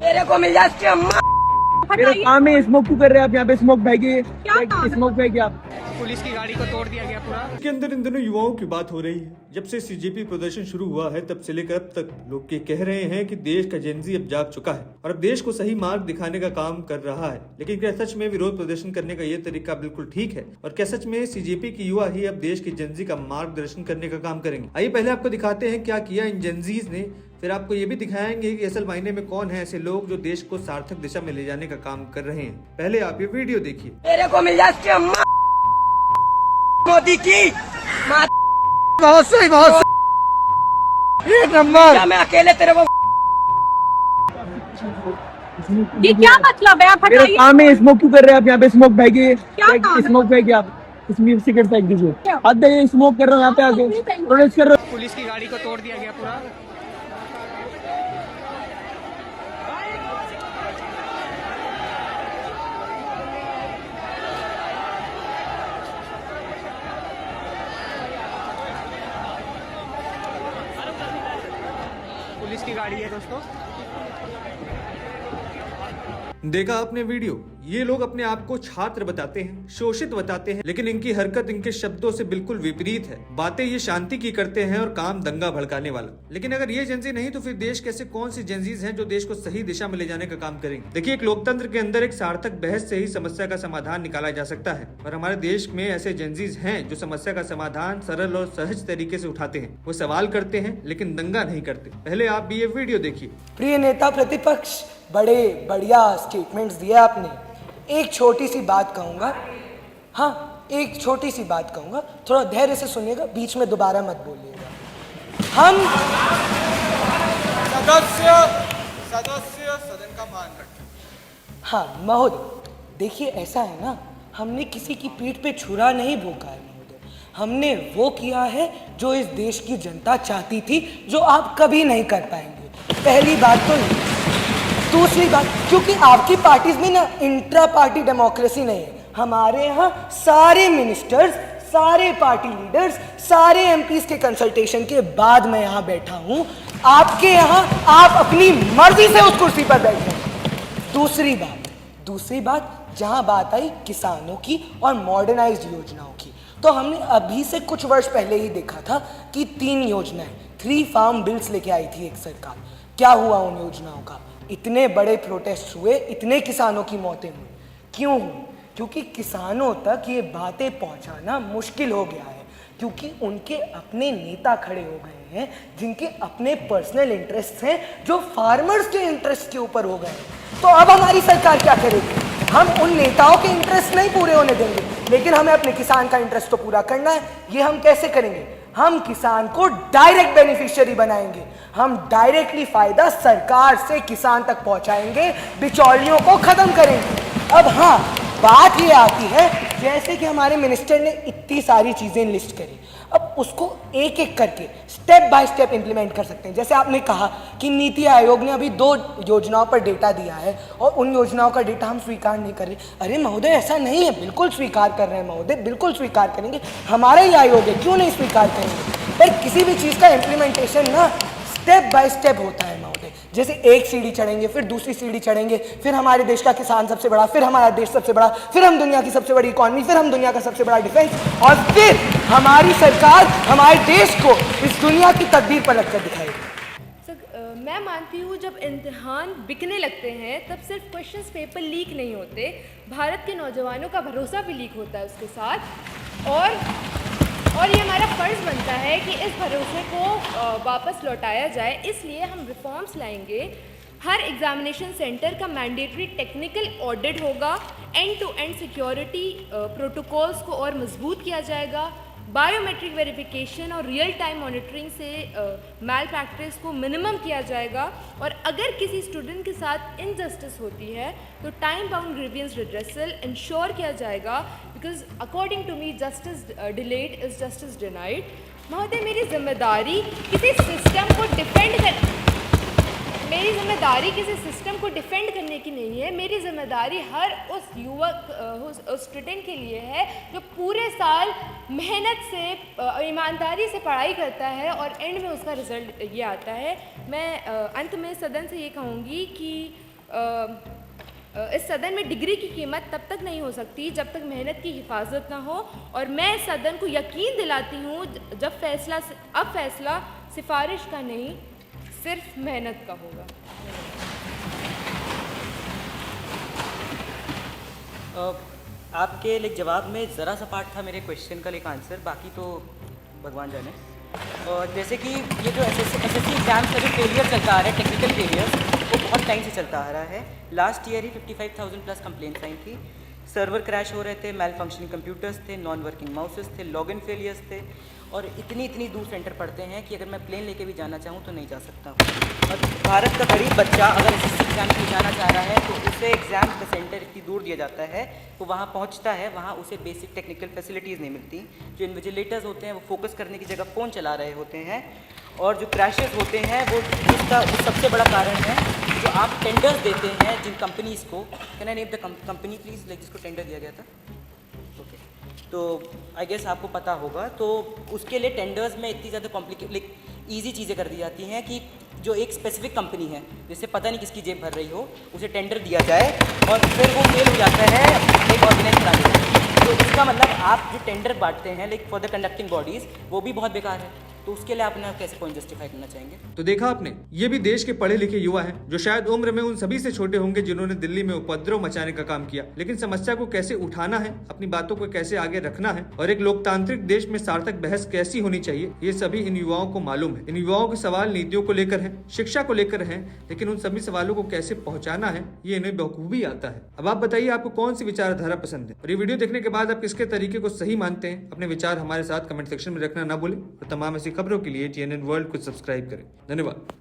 मेरे को मिल जाए। मेरा काम है, स्मोक क्यों कर रहे हैं आप यहाँ पे? स्मोक फेंकिए, स्मोक फेंकिए आप। पुलिस की गाड़ी को तोड़ दिया गया पूरा। इसके अंदर इन दिनों युवाओं की बात हो रही है। जब से सीजेपी प्रदर्शन शुरू हुआ है तब से लेकर अब तक लोग ये कह रहे हैं कि देश का जेनजी अब जाग चुका है और अब देश को सही मार्ग दिखाने का काम कर रहा है। लेकिन क्या सच में विरोध प्रदर्शन करने का ये तरीका बिल्कुल ठीक है? और क्या सच में सीजेपी की युवा ही अब देश की जेनजी का मार्गदर्शन करने का काम करेंगे? आइए पहले आपको दिखाते हैं क्या किया इन जेनजीज ने, फिर आपको ये भी दिखाएंगे कि असल मायने में कौन है ऐसे लोग जो देश को सार्थक दिशा में ले जाने का काम कर रहे हैं। पहले आप ये वीडियो देखिए। मेरे को मिल जाए मोदी की। बहुत सही, बहुत सही। एक नंबर। क्या मैं अकेले तेरे को? ये क्या मतलब है? आप मेरा हटाइए। काम है, स्मोक क्यों कर रहे हैं आप यहाँ पे? स्मोक फेंकिए, क्या काम है? स्मोक फेंकिए आप। इसमें सिगरेट फेंक दीजिए। आधे स्मोक कर रहे हो यहाँ पे आके, प्रोटेस्ट कर रहे हो। पुलिस की गाड़ी को तोड़ दिया गया पूरा। पुलिस की गाड़ी है दोस्तों। देखा आपने वीडियो? ये लोग अपने आप को छात्र बताते हैं, शोषित बताते हैं, लेकिन इनकी हरकत इनके शब्दों से बिल्कुल विपरीत है। बातें ये शांति की करते हैं और काम दंगा भड़काने वाला। लेकिन अगर ये जेंजी नहीं तो फिर देश कैसे कौन सी जेंजीज हैं जो देश को सही दिशा में ले जाने का काम करेंगे? देखिए, एक लोकतंत्र के अंदर एक सार्थक बहस से ही समस्या का समाधान निकाला जा सकता है और हमारे देश में ऐसे जेंजीज हैं जो समस्या का समाधान सरल और सहज तरीके से उठाते हैं। वो सवाल करते हैं लेकिन दंगा नहीं करते। पहले आप भी ये वीडियो देखिए। प्रिय नेता प्रतिपक्ष, बड़े बढ़िया स्टेटमेंट्स दिए आपने। एक छोटी सी बात कहूँगा, हाँ एक छोटी सी बात कहूँगा, थोड़ा धैर्य से सुनिएगा, बीच में दोबारा मत बोलिएगा। हम सदस्य सदन का मान रखें। हाँ महोदय, देखिए ऐसा है ना, हमने किसी की पीठ पे छुरा नहीं भोंका है महोदय। हमने वो किया है जो इस देश की जनता चाहती थी, जो आप कभी नहीं कर पाएंगे। पहली बात तो ये। दूसरी बात, क्योंकि आपकी पार्टीज में ना इंट्रा पार्टी डेमोक्रेसी नहीं है। हमारे यहाँ सारे मिनिस्टर्स, सारे पार्टी लीडर्स, सारे एमपीज के कंसल्टेशन के बाद मैं यहाँ बैठा हूँ। आपके यहाँ आप अपनी मर्जी से उस कुर्सी पर बैठे हैं। दूसरी बात जहाँ बात आई किसानों की और मॉडर्नाइज्ड योजनाओं की, तो हमने अभी से कुछ वर्ष पहले ही देखा था कि 3 योजनाएं, 3 फार्म बिल्स लेके आई थी एक सरकार। क्या हुआ उन योजनाओं का? इतने बड़े प्रोटेस्ट हुए, इतने किसानों की मौतें हुई। क्यों हुई? क्योंकि किसानों तक ये बातें पहुंचाना मुश्किल हो गया है, क्योंकि उनके अपने नेता खड़े हो गए हैं जिनके अपने पर्सनल इंटरेस्ट हैं, जो फार्मर्स के इंटरेस्ट के ऊपर हो गए हैं। तो अब हमारी सरकार क्या करेगी? हम उन नेताओं के इंटरेस्ट नहीं पूरे होने देंगे, लेकिन हमें अपने किसान का इंटरेस्ट तो पूरा करना है। ये हम कैसे करेंगे? हम किसान को डायरेक्ट बेनिफिशियरी बनाएंगे। हम डायरेक्टली फायदा सरकार से किसान तक पहुंचाएंगे, बिचौलियों को खत्म करेंगे। अब हाँ, बात ये आती है, जैसे कि हमारे मिनिस्टर ने इतनी सारी चीजें लिस्ट करी, अब उसको एक एक करके स्टेप बाय स्टेप इंप्लीमेंट कर सकते हैं। जैसे आपने कहा कि नीति आयोग ने अभी 2 योजनाओं पर डेटा दिया है और उन योजनाओं का डेटा हम स्वीकार नहीं कर रहे। अरे महोदय, ऐसा नहीं है, बिल्कुल स्वीकार कर रहे हैं महोदय, बिल्कुल स्वीकार करेंगे। हमारा ही आयोग है, क्यों नहीं स्वीकार करेंगे? पर किसी भी चीज़ का इम्प्लीमेंटेशन ना स्टेप बाय स्टेप होता है महोदय। जैसे एक सीढ़ी चढ़ेंगे, फिर दूसरी सीढ़ी चढ़ेंगे, फिर हमारे देश का किसान सबसे बड़ा, फिर हमारा देश सबसे बड़ा, फिर हम दुनिया की सबसे बड़ी इकॉनमी, फिर हम दुनिया का सबसे बड़ा डिफेंस, और फिर हमारी सरकार हमारे देश को इस दुनिया की तकदीर पर रखकर दिखाएगी। मैं मानती हूँ जब इम्तिहान बिकने लगते हैं तब सिर्फ क्वेश्चंस पेपर लीक नहीं होते, भारत के नौजवानों का भरोसा भी लीक होता है उसके साथ। और ये हमारा फ़र्ज़ बनता है कि इस भरोसे को वापस लौटाया जाए। इसलिए हम रिफॉर्म्स लाएंगे। हर एग्जामिनेशन सेंटर का मैंडेटरी टेक्निकल ऑडिट होगा, end to end security protocols को और मजबूत किया जाएगा। बायोमेट्रिक वेरिफिकेशन और रियल टाइम मॉनिटरिंग से मैल प्रैक्टिस को मिनिमम किया जाएगा। और अगर किसी स्टूडेंट के साथ इनजस्टिस होती है तो time bound grievance redressal ensure किया जाएगा, because according to me justice delayed is justice denied. महोदय, मेरी जिम्मेदारी किसी सिस्टम को डिफेंड करने की नहीं है। मेरी जिम्मेदारी हर उस युवक, उस स्टूडेंट के लिए है जो पूरे साल मेहनत से, ईमानदारी से पढ़ाई करता है और एंड में उसका रिजल्ट ये आता है। मैं अंत में सदन से ये कहूँगी कि इस सदन में डिग्री की कीमत तब तक नहीं हो सकती जब तक मेहनत की हिफाजत ना हो, और मैं इस सदन को यकीन दिलाती हूँ अब फैसला सिफारिश का नहीं, सिर्फ मेहनत का होगा। आपके जवाब में ज़रा सा पार्ट था मेरे क्वेश्चन का आंसर, बाकी तो भगवान जाने। और जैसे कि ये जो एसएससी एग्ज़ाम का जो फेलियर चलता आ रहा है, टेक्निकल फेलियर, वो बहुत टाइम से चलता आ रहा है। लास्ट ईयर ही 55,000 प्लस कंप्लेंट्स आई थी। सर्वर क्रैश हो रहे थे, मेल फंक्शनिंग कंप्यूटर्स थे, नॉन वर्किंग माउसेस थे, लॉगिन फेलियर्स थे, और इतनी दूर सेंटर पड़ते हैं कि अगर मैं प्लेन लेके भी जाना चाहूँ तो नहीं जा सकता हूँ। और भारत का गरीब बच्चा अगर एसएससी एग्ज़ाम के लिए जाना चाह रहा है तो उसे एग्ज़ाम का सेंटर इतनी दूर दिया जाता है, तो वहाँ पहुँचता है, वहाँ उसे बेसिक टेक्निकल फैसिलिटीज़ नहीं मिलती। जो इन्विजिलेटर्स होते हैं वो फोकस करने की जगह फ़ोन चला रहे होते हैं, और जो क्रैशेस होते हैं वो सबसे बड़ा कारण है जो आप टेंडर्स देते हैं जिन कंपनीज़ को। Can I name the company please, जिसको टेंडर दिया गया था? ओके, तो आई गेस आपको पता होगा। तो उसके लिए टेंडर्स में इतनी ज़्यादा ईजी चीज़ें कर दी जाती हैं कि जो एक स्पेसिफिक कंपनी है जिससे पता नहीं किसकी जेब भर रही हो, उसे टेंडर दिया जाए और फिर वो फेल हो जाता है एक ऑर्गेनाइज कराने में। तो इसका मतलब आप जो टेंडर बांटते हैं फॉर द कंडक्टिंग बॉडीज़, वो भी बहुत बेकार है। तो उसके लिए आपने कैसे पॉइंट जस्टिफाई करना चाहेंगे? तो देखा आपने, ये भी देश के पढ़े लिखे युवा हैं जो शायद उम्र में उन सभी से छोटे होंगे जिन्होंने दिल्ली में उपद्रव मचाने का काम किया, लेकिन समस्या को कैसे उठाना है, अपनी बातों को कैसे आगे रखना है और एक लोकतांत्रिक देश में सार्थक बहस कैसी होनी चाहिए, ये सभी इन युवाओं को मालूम है। इन युवाओं के सवाल नीतियों को लेकर है, शिक्षा को लेकर है, लेकिन उन सभी सवालों को कैसे पहुंचाना है ये इन्हें बखूबी आता है। अब आप बताइए आपको कौन सी विचारधारा पसंद है, और ये वीडियो देखने के बाद आप किसके तरीके को सही मानते हैं? अपने विचार हमारे साथ कमेंट सेक्शन में रखना ना भूलें, और तमाम ऐसी खबरों के लिए TNN वर्ल्ड को सब्सक्राइब करें। धन्यवाद।